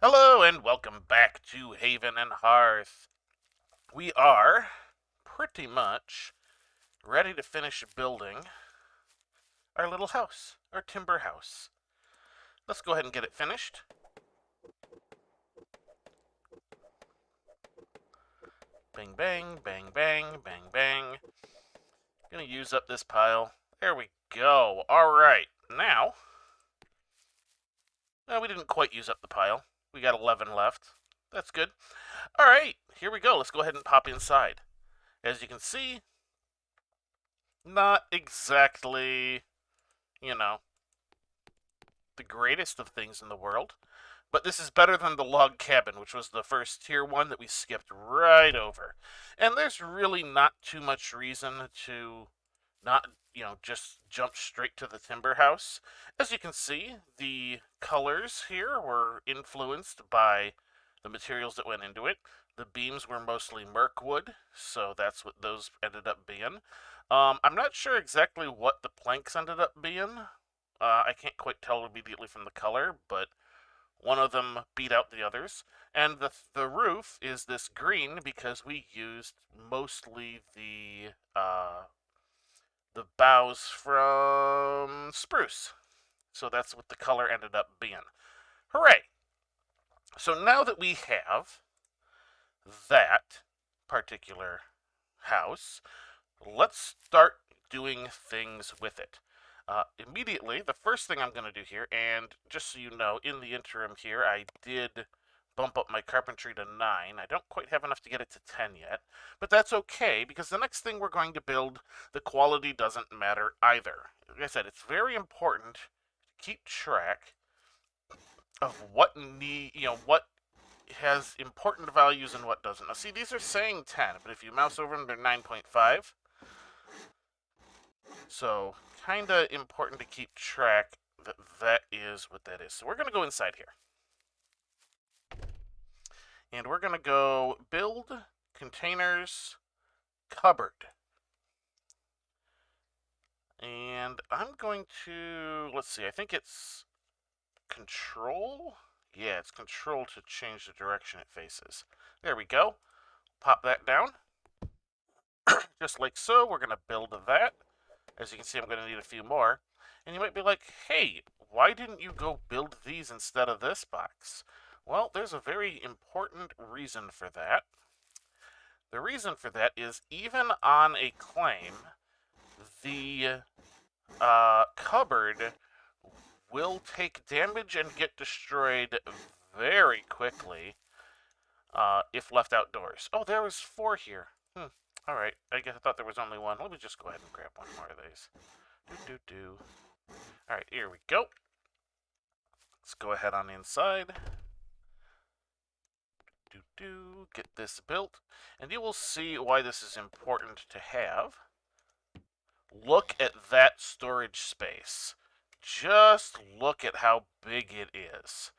Hello and welcome back to Haven and Hearth. We are pretty much ready to finish building our little house, our timber house. Let's go ahead and get it finished. Bang, bang, bang, bang, bang, bang. Gonna use up this pile. There we go. Alright, now, we didn't quite use up the pile. We got 11 left. That's good. Alright, here we go. Let's go ahead and pop inside. As you can see, not exactly, you know, the greatest of things in the world, but this is better than the log cabin, which was the first tier one that we skipped right over. And there's really not too much reason to not, just jump straight to the timber house. As you can see, the colors here were influenced by the materials that went into it. The beams were mostly mirk wood, so that's what those ended up being. I'm not sure exactly what the planks ended up being. I can't quite tell immediately from the color, but one of them beat out the others. And the roof is this green because we used mostly the boughs from spruce. So that's what the color ended up being. Hooray! So now that we have that particular house, let's start doing things with it. Immediately, the first thing I'm going to do here, and just so you know, in the interim here, I did bump up my carpentry to 9. I don't quite have enough to get it to 10 yet, but that's okay, because the next thing we're going to build, the quality doesn't matter either. Like I said, it's very important to keep track of what has important values and what doesn't. Now, see, these are saying 10, but if you mouse over them, they're 9.5. So, kind of important to keep track that that is what that is. So we're going to go inside here. And we're going to go build containers cupboard. And I'm going to, let's see, I think it's control? Yeah, it's control to change the direction it faces. There we go. Pop that down. Just like so, we're going to build that. As you can see, I'm going to need a few more. And you might be like, hey, why didn't you go build these instead of this box? Well, there's a very important reason for that. The reason for that is even on a claim, the cupboard will take damage and get destroyed very quickly if left outdoors. Oh, there was 4 here. Alright, I guess I thought there was only one. Let me just go ahead and grab one more of these. Alright, here we go. Let's go ahead on the inside. Get this built. And you will see why this is important to have. Look at that storage space. Just look at how big it is.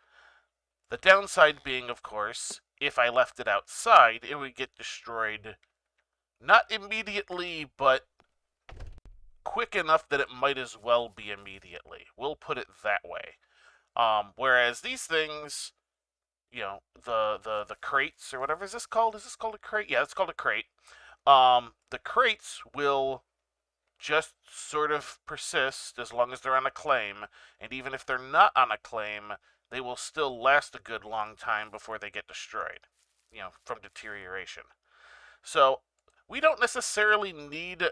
The downside being, of course, if I left it outside, it would get destroyed. Not immediately, but quick enough that it might as well be immediately. We'll put it that way. Whereas these things, the crates or whatever is this called? Is this called a crate? Yeah, it's called a crate. The crates will just sort of persist as long as they're on a claim, and even if they're not on a claim, they will still last a good long time before they get destroyed, from deterioration. So we don't necessarily need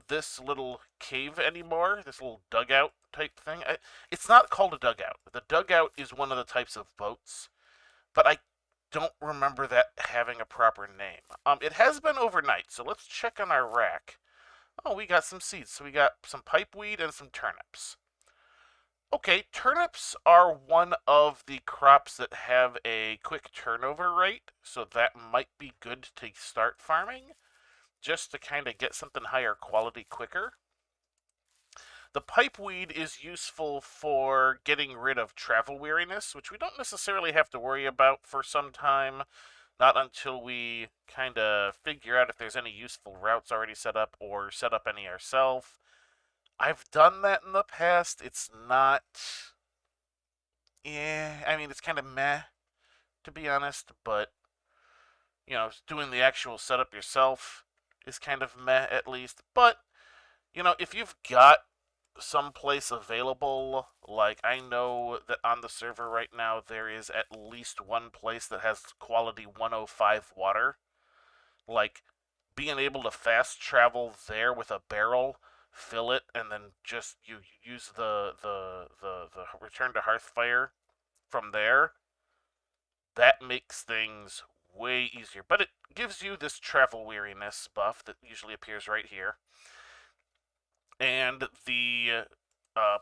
this little cave anymore, this little dugout type thing. It's not called a dugout. The dugout is one of the types of boats, but I don't remember that having a proper name. It has been overnight, so let's check on our rack. Oh, we got some seeds. So we got some pipeweed and some turnips. Okay, turnips are one of the crops that have a quick turnover rate, so that might be good to start farming, just to kind of get something higher quality quicker. The pipeweed is useful for getting rid of travel weariness, which we don't necessarily have to worry about for some time. Not until we kind of figure out if there's any useful routes already set up or set up any ourselves. I've done that in the past. It's not. Yeah, I mean, it's kind of meh. to be honest, but, you know, doing the actual setup yourself is kind of meh, at least. But, you know, if you've got some place available, like I know that on the server right now there is at least one place that has quality 105 water, like being able to fast travel there with a barrel, fill it, and then just you use the return to hearth fire from there, that makes things way easier. But it gives you this travel weariness buff that usually appears right here. And the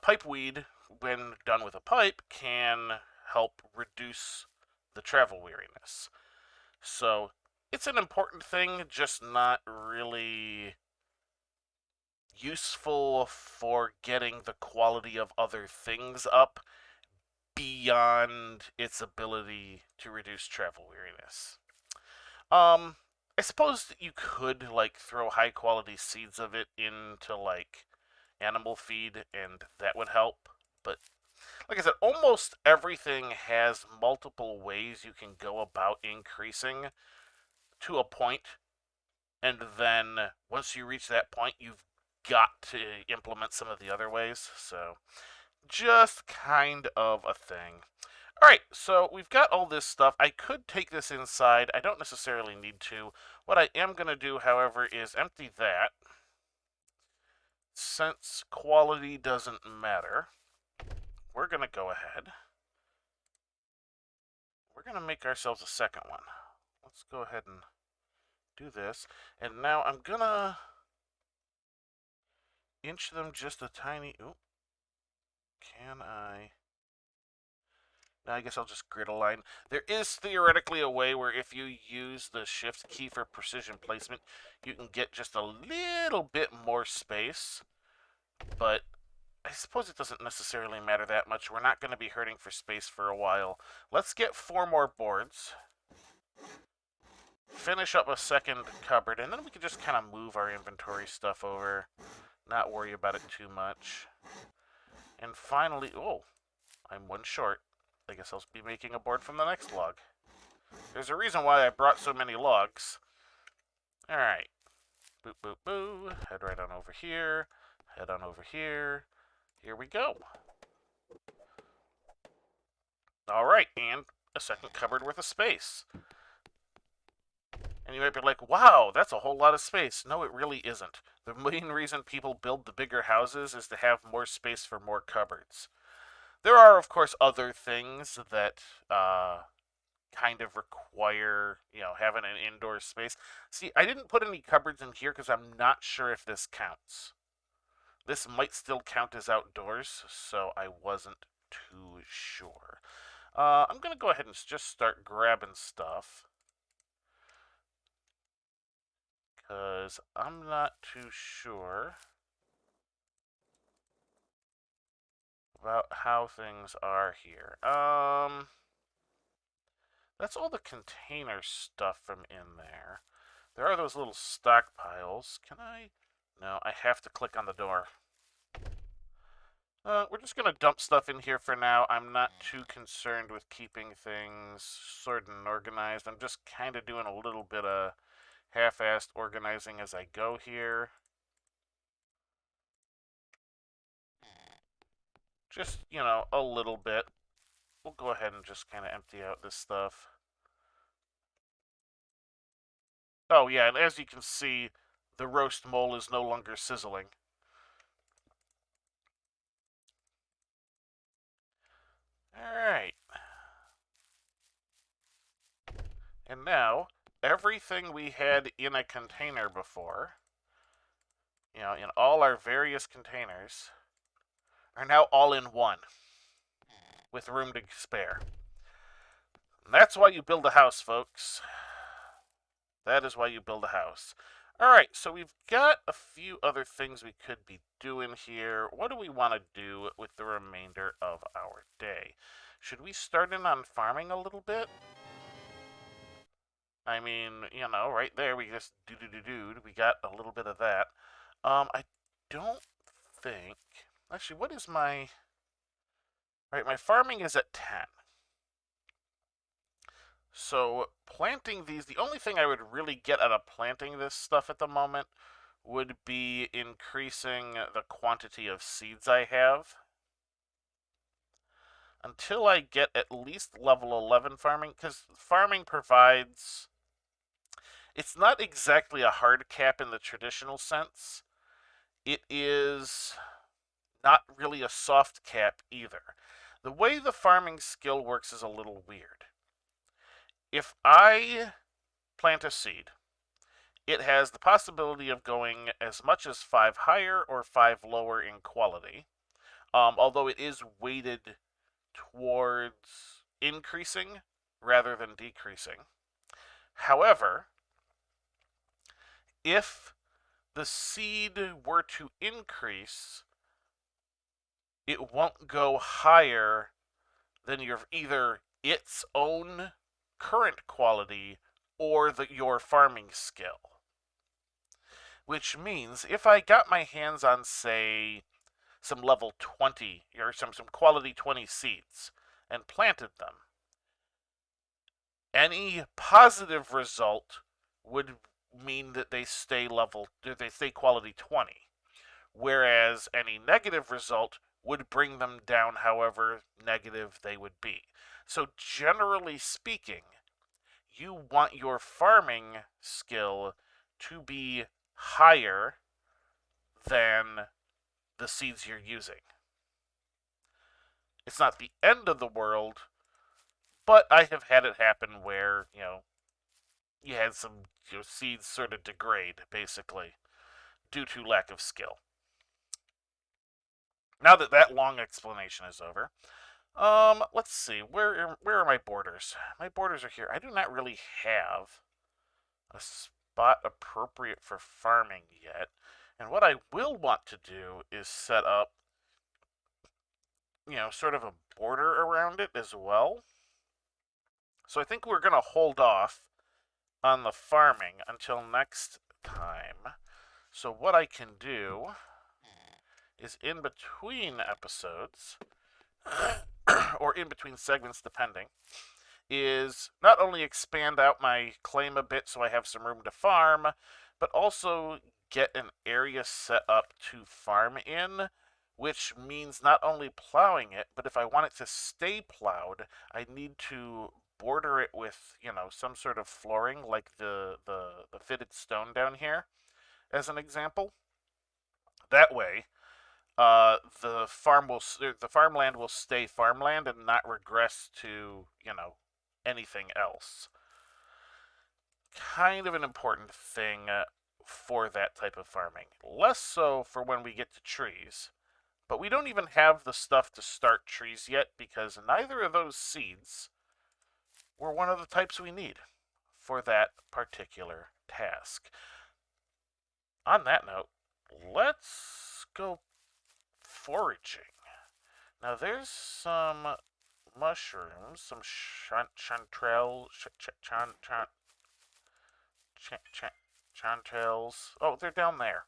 pipe weed, when done with a pipe, can help reduce the travel weariness. So it's an important thing, just not really useful for getting the quality of other things up beyond its ability to reduce travel weariness. I suppose that you could like throw high quality seeds of it into like animal feed and that would help, but like I said, almost everything has multiple ways you can go about increasing to a point, and then once you reach that point, you've got to implement some of the other ways. So, just kind of a thing. All right, so we've got all this stuff. I could take this inside. I don't necessarily need to. What I am going to do, however, is empty that. Since quality doesn't matter, we're going to go ahead. We're going to make ourselves a second one. Let's go ahead and do this. And now I'm going to inch them just a tiny... Ooh. Can I... Now I guess I'll just grid align. There is theoretically a way where if you use the shift key for precision placement, you can get just a little bit more space. But I suppose it doesn't necessarily matter that much. We're not going to be hurting for space for a while. Let's get 4 more boards. Finish up a second cupboard, and then we can just kind of move our inventory stuff over. Not worry about it too much. And finally, oh, I'm one short. I guess I'll be making a board from the next log. There's a reason why I brought so many logs. Alright. Boop, boop, boo. Head right on over here. Head on over here. Here we go. Alright, and a second cupboard worth of space. And you might be like, wow, that's a whole lot of space. No, it really isn't. The main reason people build the bigger houses is to have more space for more cupboards. There are, of course, other things that kind of require, you know, having an indoor space. See, I didn't put any cupboards in here because I'm not sure if this counts. This might still count as outdoors, so I wasn't too sure. I'm going to go ahead and just start grabbing stuff, because I'm not too sure about how things are here. That's all the container stuff from in there. There are those little stockpiles. Can I? No, I have to click on the door. We're just going to dump stuff in here for now. I'm not too concerned with keeping things sorted and organized. I'm just kind of doing a little bit of half-assed organizing as I go here. Just, you know, a little bit. We'll go ahead and just kind of empty out this stuff. Oh, yeah, and as you can see, the roast mole is no longer sizzling. Alright. And now, everything we had in a container before, you know, in all our various containers, are now all in one, with room to spare. And that's why you build a house, folks. That is why you build a house. Alright, so we've got a few other things we could be doing here. What do we want to do with the remainder of our day? Should we start in on farming a little bit? I mean, you know, right there we just do. We got a little bit of that. I don't think... Actually, what is my... Right, my farming is at 10. So planting these, the only thing I would really get out of planting this stuff at the moment would be increasing the quantity of seeds I have. Until I get at least level 11 farming, because farming provides... It's not exactly a hard cap in the traditional sense. It is not really a soft cap either. The way the farming skill works is a little weird. If I plant a seed, it has the possibility of going as much as 5 higher or 5 lower in quality, although it is weighted towards increasing rather than decreasing. However, if the seed were to increase, it won't go higher than either its own current quality or your farming skill. Which means if I got my hands on, say, some level 20 or some quality 20 seeds and planted them, any positive result would mean that they stay quality 20, whereas any negative result would bring them down however negative they would be. So generally speaking, you want your farming skill to be higher than the seeds you're using. It's not the end of the world, but I have had it happen where, you had some seeds sort of degrade, basically, due to lack of skill. Now that that long explanation is over, let's see. Where are my borders? My borders are here. I do not really have a spot appropriate for farming yet. And what I will want to do is set up, sort of a border around it as well. So I think we're going to hold off on the farming until next time. So what I can do is in between episodes, or in between segments depending, is not only expand out my claim a bit so I have some room to farm, but also get an area set up to farm in, which means not only plowing it, but if I want it to stay plowed, I need to border it with, some sort of flooring, like the fitted stone down here, as an example. That way, the farmland will stay farmland and not regress to, anything else. Kind of an important thing for that type of farming. Less so for when we get to trees. But we don't even have the stuff to start trees yet because neither of those seeds were one of the types we need for that particular task. On that note, let's go foraging. Now there's some mushrooms, some chanterelles. Oh, they're down there.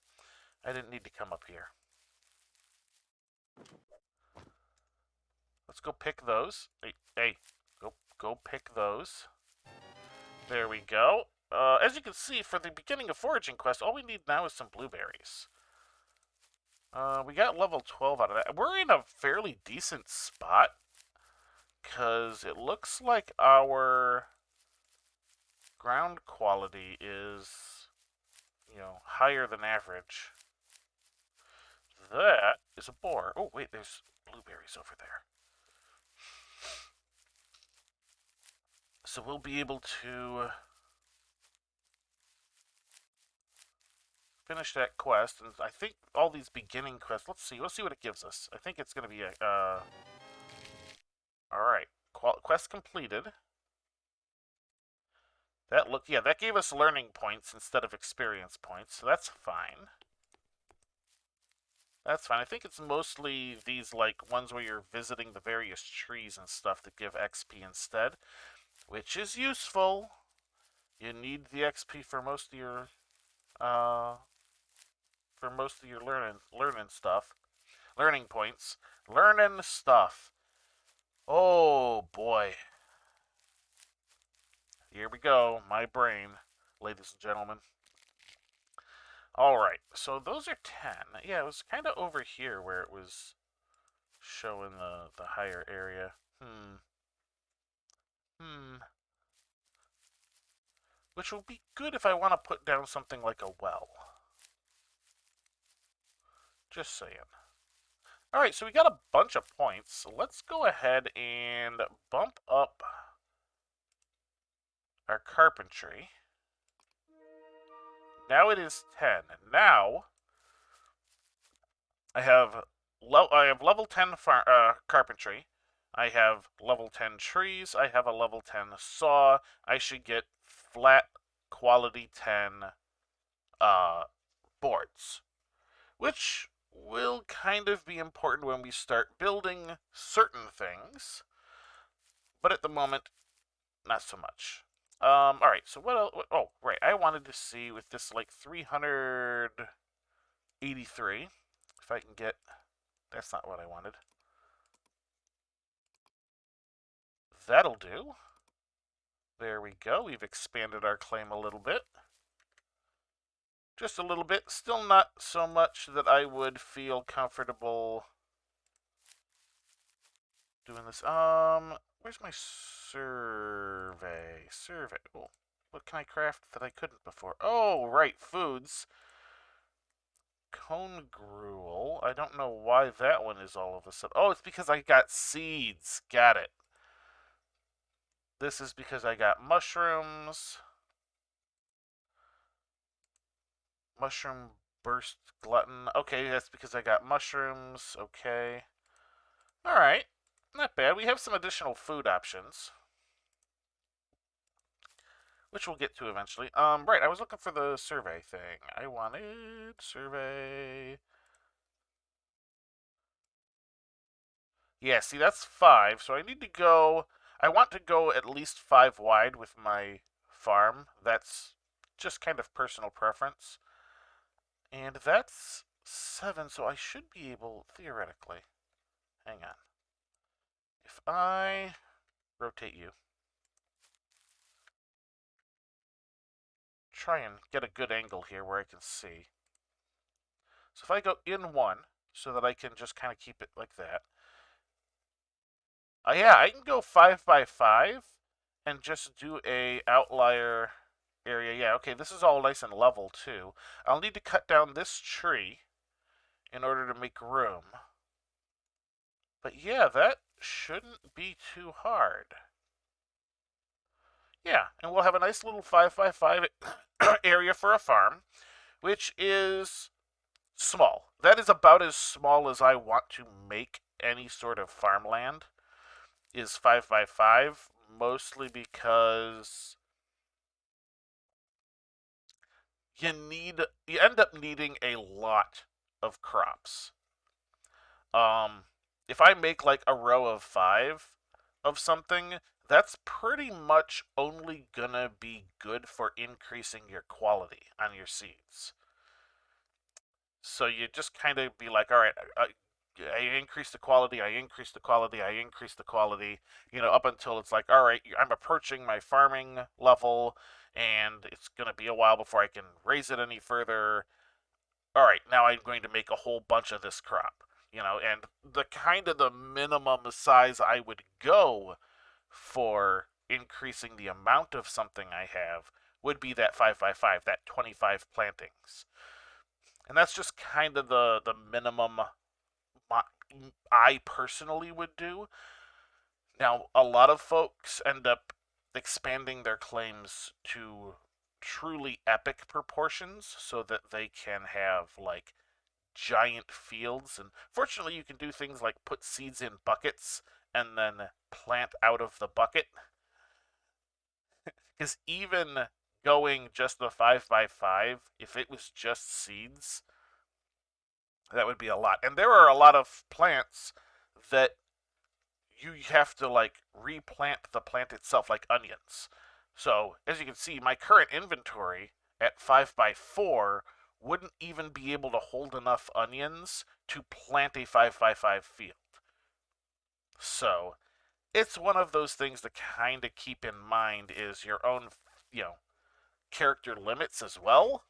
I didn't need to come up here. Let's go pick those. Hey, go pick those. There we go. As you can see, for the beginning of foraging quest, all we need now is some blueberries. We got level 12 out of that. We're in a fairly decent spot, because it looks like our ground quality is, higher than average. That is a boar. Oh, wait, there's blueberries over there. So we'll be able to finish that quest, and I think all these beginning quests, let's see what it gives us. I think it's going to be alright, quest completed. That gave us learning points instead of experience points, so that's fine. That's fine. I think it's mostly these, ones where you're visiting the various trees and stuff that give XP instead, which is useful. You need the XP for most of your, learning stuff. Learning points. Learning stuff. Oh, boy. Here we go. My brain, ladies and gentlemen. All right. So those are 10. Yeah, it was kind of over here where it was showing the higher area. Which will be good if I want to put down something like a well. Just saying. All right, so we got a bunch of points. So let's go ahead and bump up our carpentry. Now it is 10. Now I have level 10 carpentry. I have level 10 trees. I have a level 10 saw. I should get flat quality 10 boards, which will kind of be important when we start building certain things, but at the moment, not so much. All right, so what else? Oh, right, I wanted to see with this, like, 383, if I can get, that's not what I wanted. That'll do. There we go. We've expanded our claim a little bit. Just a little bit. Still not so much that I would feel comfortable doing this. Where's my survey? Survey. Oh, what can I craft that I couldn't before? Oh, right, foods. Cone gruel. I don't know why that one is all of a sudden. Oh, it's because I got seeds. Got it. This is because I got mushrooms. Mushroom burst glutton. Okay, that's because I got mushrooms. Okay. Alright. Not bad. We have some additional food options, which we'll get to eventually. Right, I was looking for the survey thing. I wanted survey. Yeah, see, that's 5, so I need to go... I want to go at least 5 wide with my farm. That's just kind of personal preference. And that's 7, so I should be able, theoretically... Hang on. If I rotate you, try and get a good angle here where I can see. So if I go in 1, so that I can just kind of keep it like that. Yeah, I can go 5 by 5 and just do a outlier area. Yeah, okay, this is all nice and level too. I'll need to cut down this tree in order to make room. But yeah, that shouldn't be too hard. Yeah, and we'll have a nice little 5 by 5 area for a farm, which is small. That is about as small as I want to make any sort of farmland, is 5 by 5, mostly because you end up needing a lot of crops. If I make like a row of 5 of something, that's pretty much only gonna be good for increasing your quality on your seeds. So you just kind of be like, all right, I increase the quality, I increase the quality, I increase the quality, up until it's like, all right, I'm approaching my farming level, and it's going to be a while before I can raise it any further. All right, now I'm going to make a whole bunch of this crop, and the minimum size I would go for increasing the amount of something I have would be that 5 by 5, that 25 plantings. And that's just kind of the minimum I personally would do. Now, a lot of folks end up expanding their claims to truly epic proportions so that they can have, like, giant fields. And fortunately, you can do things like put seeds in buckets and then plant out of the bucket. Because even going just the 5 by 5, if it was just seeds, that would be a lot. And there are a lot of plants that you have to like replant the plant itself, like onions. So as you can see, my current inventory at 5 by 4 wouldn't even be able to hold enough onions to plant a 5 by 5 field. So it's one of those things to kind of keep in mind is your own, character limits as well.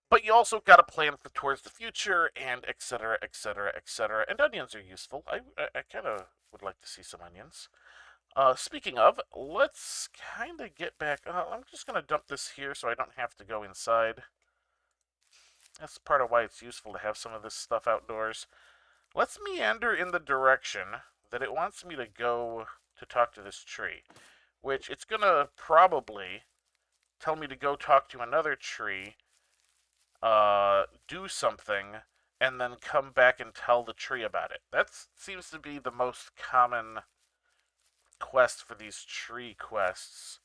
But you also got to plan for towards the future and et cetera, et cetera, et cetera. And onions are useful. I kind of would like to see some onions. Speaking of, let's kind of get back. I'm just going to dump this here so I don't have to go inside. That's part of why it's useful to have some of this stuff outdoors. Let's meander in the direction that it wants me to go to talk to this tree, which it's going to probably tell me to go talk to another tree, do something, and then come back and tell the tree about it. That seems to be the most common quest for these tree quests.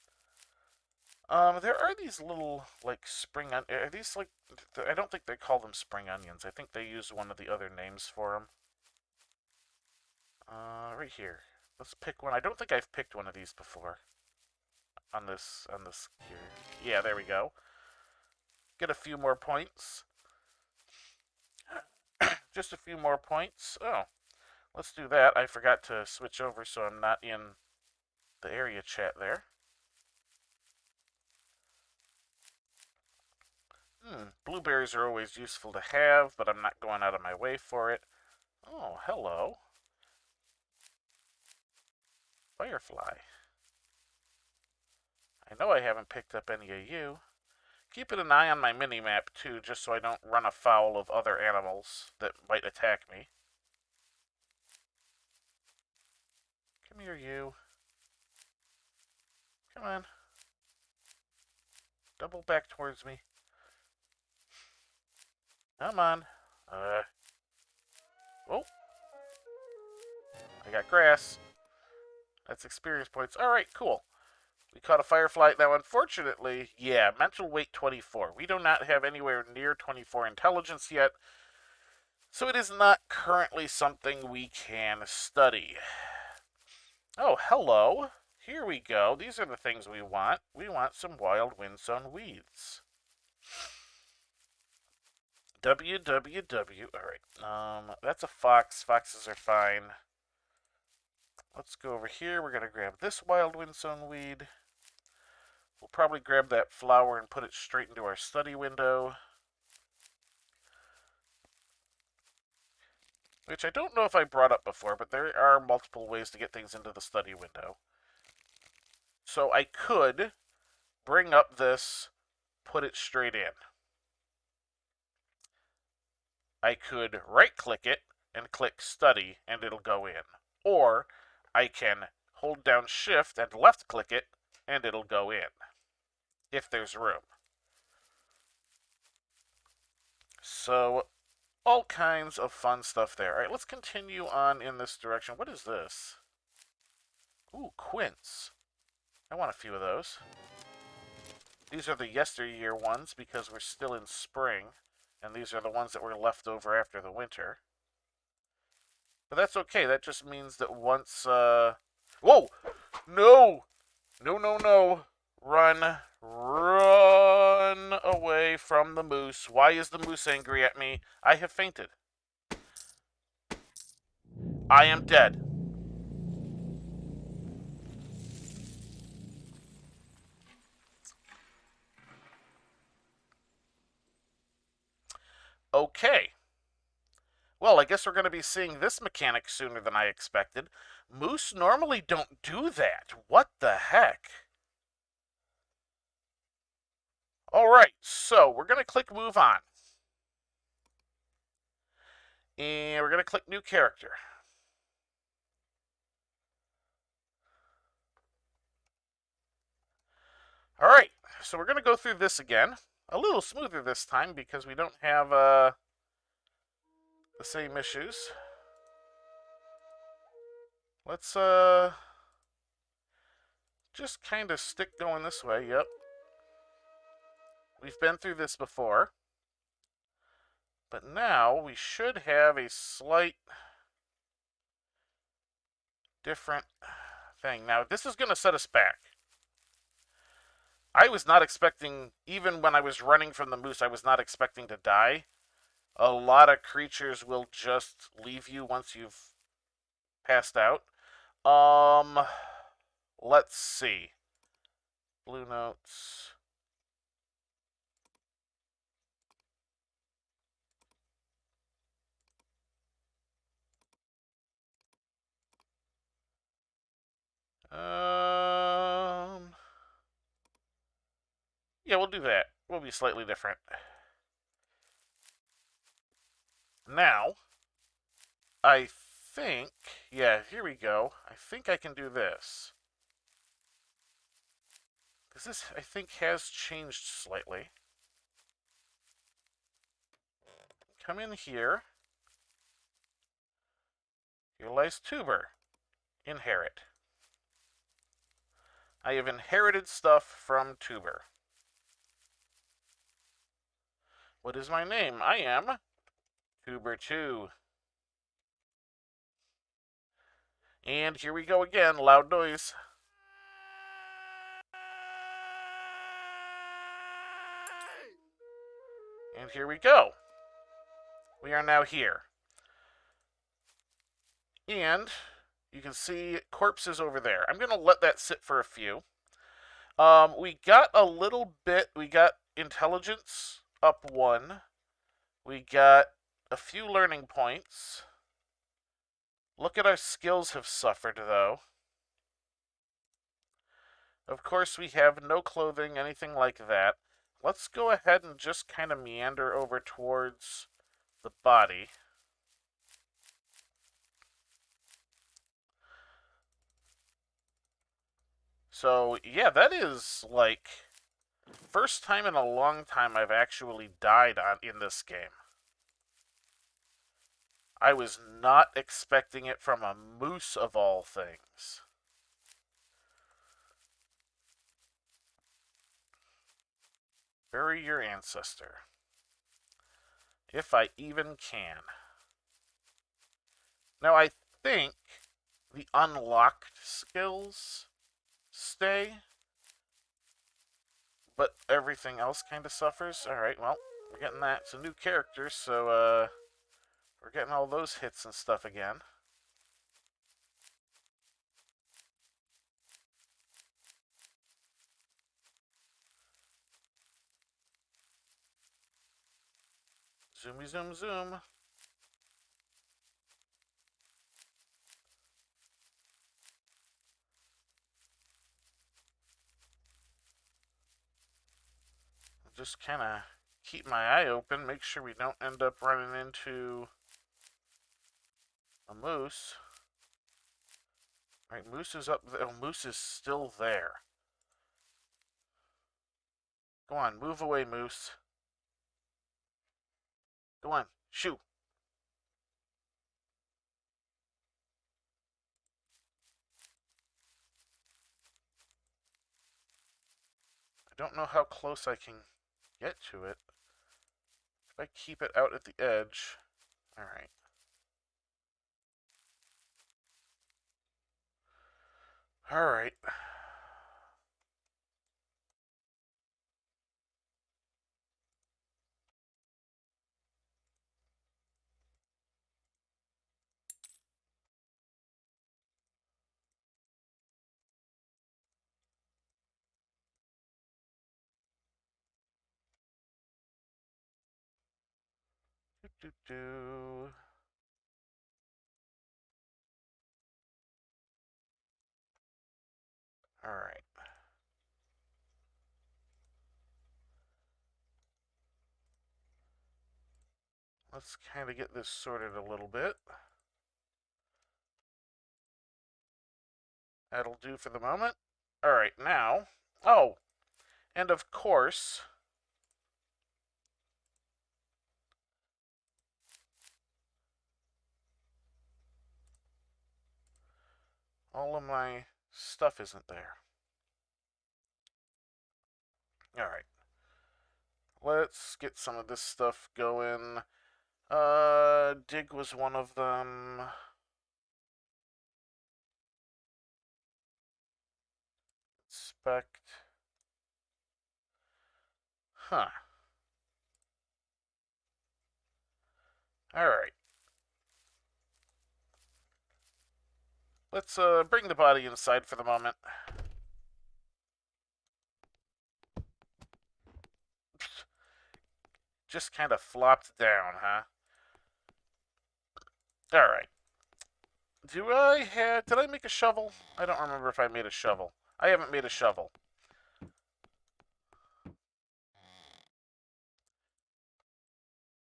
There are these little, like, spring are these, like, I don't think they call them spring onions. I think they use one of the other names for them. Right here. Let's pick one. I don't think I've picked one of these before. On this here. Yeah, there we go. Get a few more points. Just a few more points. Oh, let's do that. I forgot to switch over so I'm not in the area chat there. Blueberries are always useful to have, but I'm not going out of my way for it. Oh, hello. Firefly. I know I haven't picked up any of you. Keeping an eye on my mini-map, too, just so I don't run afoul of other animals that might attack me. Come here, you. Come on. Double back towards me. Come on. Oh. I got grass. That's experience points. Alright, cool. We caught a firefly. Now, unfortunately, yeah, mental weight 24. We do not have anywhere near 24 intelligence yet, so it is not currently something we can study. Oh, hello. Here we go. These are the things we want. We want some wild windsown weeds. WWW. Alright. That's a fox. Foxes are fine. Let's go over here. We're going to grab this wild windsown weed. We'll probably grab that flower and put it straight into our study window. Which I don't know if I brought up before, but there are multiple ways to get things into the study window. So I could bring up this, put it straight in. I could right-click it and click study, and it'll go in. Or I can hold down shift and left-click it, and it'll go in. If there's room. So, all kinds of fun stuff there. Alright, let's continue on in this direction. What is this? Ooh, quince. I want a few of those. These are the yesteryear ones because we're still in spring. And these are the ones that were left over after the winter. But that's okay. That just means that once, Whoa! No! No, no, no. Run. Run away from the moose. Why is the moose angry at me? I have fainted. I am dead. Okay. Well, I guess we're going to be seeing this mechanic sooner than I expected. Moose normally don't do that. What the heck? Alright, so we're going to click move on. And we're going to click new character. Alright, so we're going to go through this again. A little smoother this time because we don't have the same issues. Let's just kind of stick going this way. Yep. We've been through this before. But now we should have a slight different thing. Now, this is going to set us back. I was not expecting, even when I was running from the moose, I was not expecting to die. A lot of creatures will just leave you once you've passed out. Um, let's see. Blue notes. Yeah, we'll do that. We'll be slightly different. Now, I think, yeah, here we go. I think I can do this. Because this, I think, has changed slightly. Come in here. Here lies tuber. Inherit. I have inherited stuff from tuber. What is my name? I am tuber2. And here we go again. Loud noise. And here we go. We are now here. And you can see corpses over there. I'm going to let that sit for a few. We got a little bit. We got intelligence up 1. We got a few learning points. Look at our skills have suffered, though. Of course, we have no clothing, anything like that. Let's go ahead and just kind of meander over towards the body. So, yeah, that is, like, first time in a long time I've actually died in this game. I was not expecting it from a moose of all things. Bury your ancestor. If I even can. Now, I think the unlocked skills stay, but everything else kind of suffers. Alright, well, we're getting that. It's a new character, so, we're getting all those hits and stuff again. Zoomy zoom zoom. Just kind of keep my eye open, make sure we don't end up running into a moose. Alright, moose is up there. Oh, moose is still there. Go on, move away, moose. Go on, shoot. I don't know how close I can get to it. If I keep it out at the edge. Alright. Alright. Do. Alright. Let's kind of get this sorted a little bit. That'll do for the moment. Alright, now. Oh, and of course, all of my stuff isn't there. Alright. Let's get some of this stuff going. Dig was one of them. Inspect. Huh. Alright. let's bring the body inside for the moment. Just kind of flopped down, huh? All right. Did I make a shovel? I don't remember if I made a shovel. I haven't made a shovel.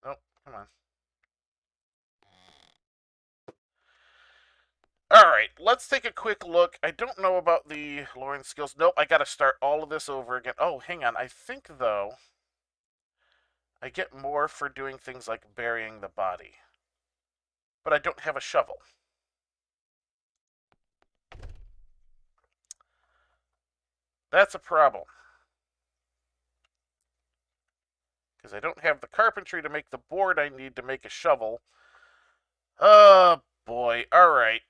Nope, come on. Alright, let's take a quick look. I don't know about the Lauren skills. Nope, I gotta start all of this over again. Oh, hang on. I think, though, I get more for doing things like burying the body. But I don't have a shovel. That's a problem. Because I don't have the carpentry to make the board I need to make a shovel. Oh, boy. Alright.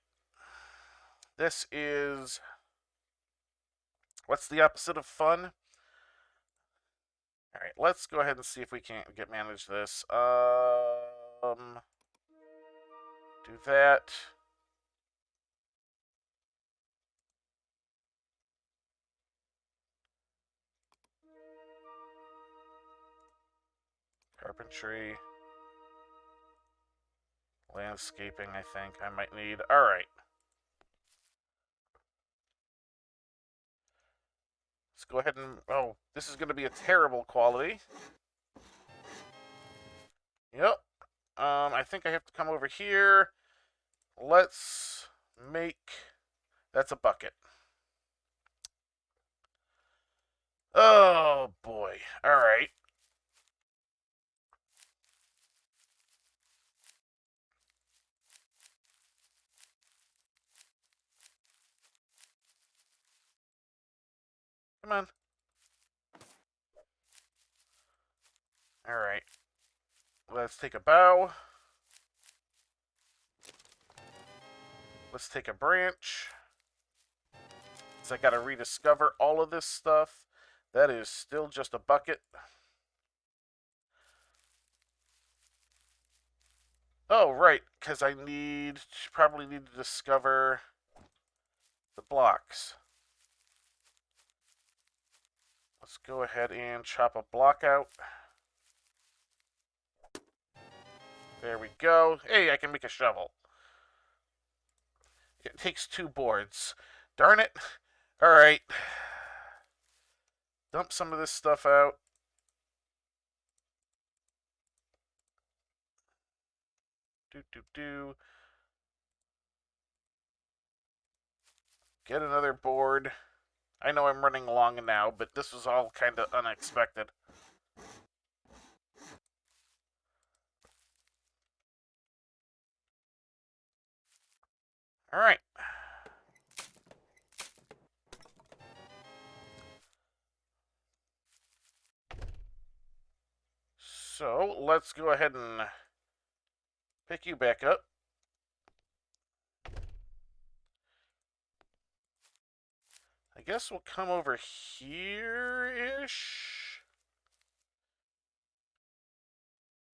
This is... What's the opposite of fun? Alright, let's go ahead and see if we can't manage this. Do that. Carpentry. Landscaping, I think I might need. Alright. Let's go ahead and... Oh, this is going to be a terrible quality. Yep. I think I have to come over here. Let's make... That's a bucket. Oh, boy. Alright. Come on. Alright. Let's take a bow. Let's take a branch. So I gotta rediscover all of this stuff. That is still just a bucket. Oh, right, because I probably need to discover the blocks. Let's go ahead and chop a block out. There we go. Hey, I can make a shovel. It takes 2 boards. Darn it. Alright. Dump some of this stuff out. Do. Get another board. I know I'm running long now, but this was all kind of unexpected. Alright. So, let's go ahead and pick you back up. I guess we'll come over here-ish.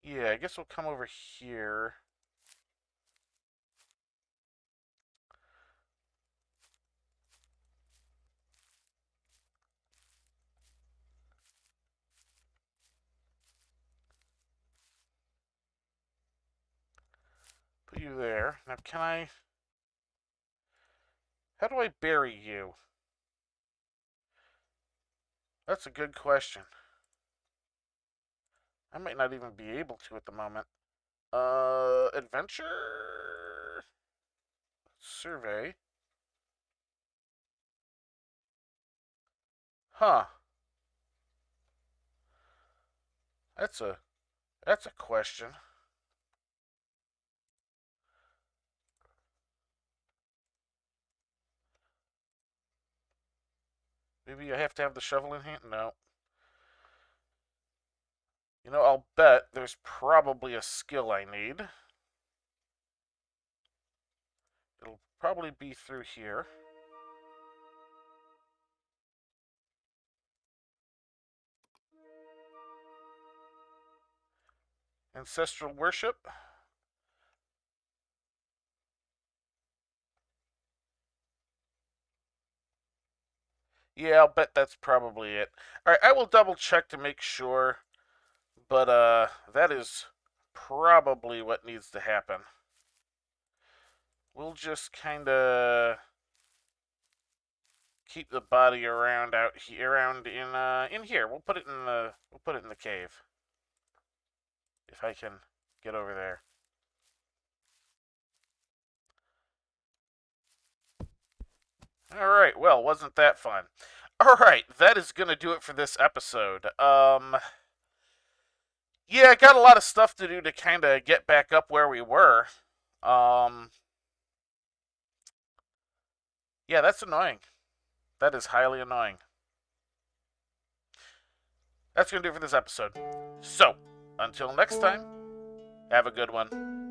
Yeah, I guess we'll come over here. Put you there. Now, can I... How do I bury you? That's a good question. I might not even be able to at the moment. Adventure? Survey. Huh. That's a question. Maybe I have to have the shovel in hand? No. You know, I'll bet there's probably a skill I need. It'll probably be through here. Ancestral worship. Yeah, I'll bet that's probably it. Alright, I will double check to make sure, but that is probably what needs to happen. We'll just kinda keep the body around out here, around in here. We'll put it in the cave. If I can get over there. All right. Well, wasn't that fun? All right, that is gonna do it for this episode. Yeah, I got a lot of stuff to do to kind of get back up where we were. Um, yeah, that's annoying. That is highly annoying. That's gonna do it for this episode. So, until next time, have a good one.